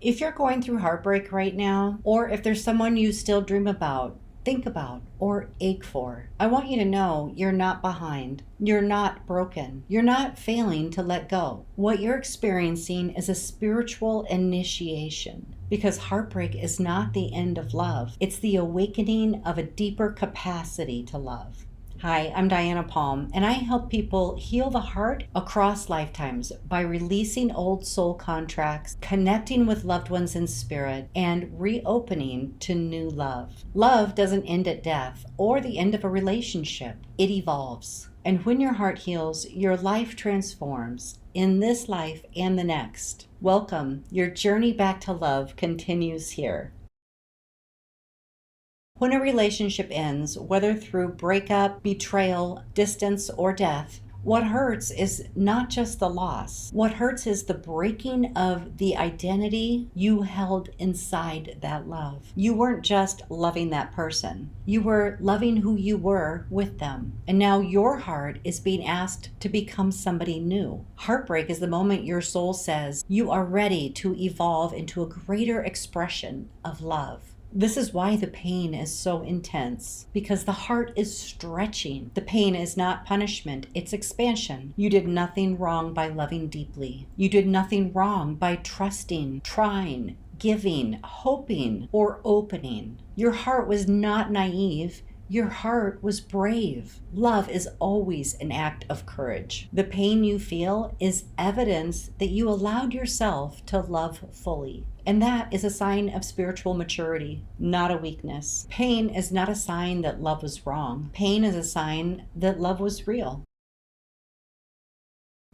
If you're going through heartbreak right now, or if there's someone you still dream about, think about, or ache for, I want you to know you're not behind. You're not broken. You're not failing to let go. What you're experiencing is a spiritual initiation. Because heartbreak is not the end of love, it's the awakening of a deeper capacity to love. Hi, I'm Diana Palm, and I help people heal the heart across lifetimes by releasing old soul contracts, connecting with loved ones in spirit, and reopening to new love. Love doesn't end at death or the end of a relationship, it evolves. And when your heart heals, your life transforms in this life and the next. Welcome. Your journey back to love continues here. When a relationship ends, whether through breakup, betrayal, distance, or death, what hurts is not just the loss. What hurts is the breaking of the identity you held inside that love. You weren't just loving that person. You were loving who you were with them. And now your heart is being asked to become somebody new. Heartbreak is the moment your soul says you are ready to evolve into a greater expression of love. This is why the pain is so intense, because the heart is stretching. The pain is not punishment, it's expansion. You did nothing wrong by loving deeply. You did nothing wrong by trusting, trying, giving, hoping, or opening. Your heart was not naive. Your heart was brave. Love is always an act of courage. The pain you feel is evidence that you allowed yourself to love fully. And that is a sign of spiritual maturity, not a weakness. Pain is not a sign that love was wrong. Pain is a sign that love was real.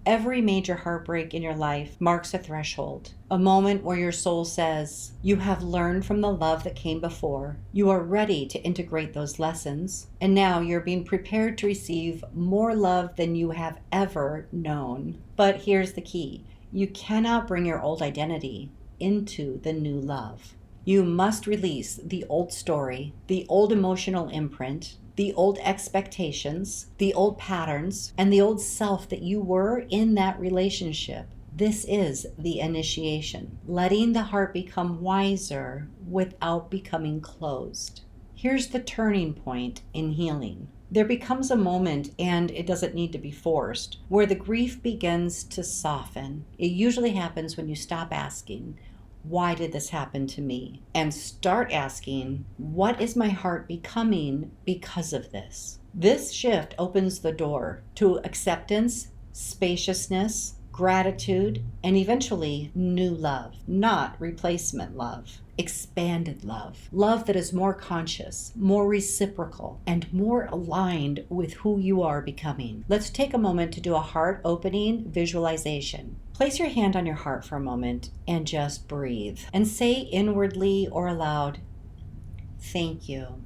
Every major heartbreak in your life marks a threshold, a moment where your soul says, you have learned from the love that came before. You are ready to integrate those lessons, and now you're being prepared to receive more love than you have ever known. But here's the key. You cannot bring your old identity into the new love. You must release the old story, the old emotional imprint, the old expectations, the old patterns, and the old self that you were in that relationship. This is the initiation, letting the heart become wiser without becoming closed. Here's the turning point in healing. There becomes a moment, and it doesn't need to be forced, where the grief begins to soften. It usually happens when you stop asking, why did this happen to me? And start asking, what is my heart becoming because of this? This shift opens the door to acceptance, spaciousness, gratitude, and eventually new love, not replacement love. Expanded love. Love that is more conscious, more reciprocal, and more aligned with who you are becoming. Let's take a moment to do a heart-opening visualization. Place your hand on your heart for a moment and just breathe. And say inwardly or aloud, thank you.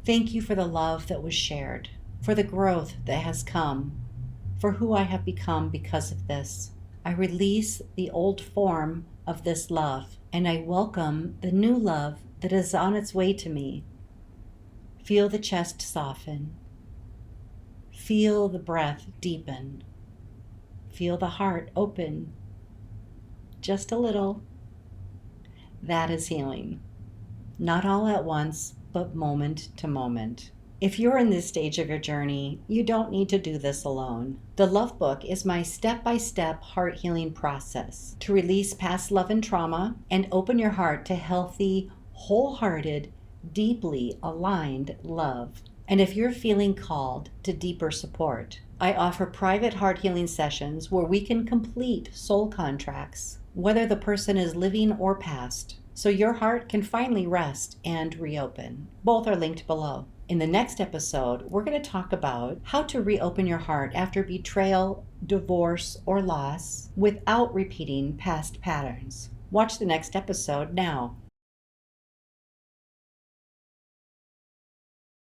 Thank you for the love that was shared, for the growth that has come, for who I have become because of this. I release the old form of this love, and I welcome the new love that is on its way to me. Feel the chest soften. Feel the breath deepen. Feel the heart open. Just a little. That is healing. Not all at once, but moment to moment. If you're in this stage of your journey, you don't need to do this alone. The Love Book is my step-by-step heart healing process to release past love and trauma and open your heart to healthy, wholehearted, deeply aligned love. And if you're feeling called to deeper support, I offer private heart healing sessions where we can complete soul contracts, whether the person is living or past, so your heart can finally rest and reopen. Both are linked below. In the next episode, we're going to talk about how to reopen your heart after betrayal, divorce, or loss without repeating past patterns. Watch the next episode now.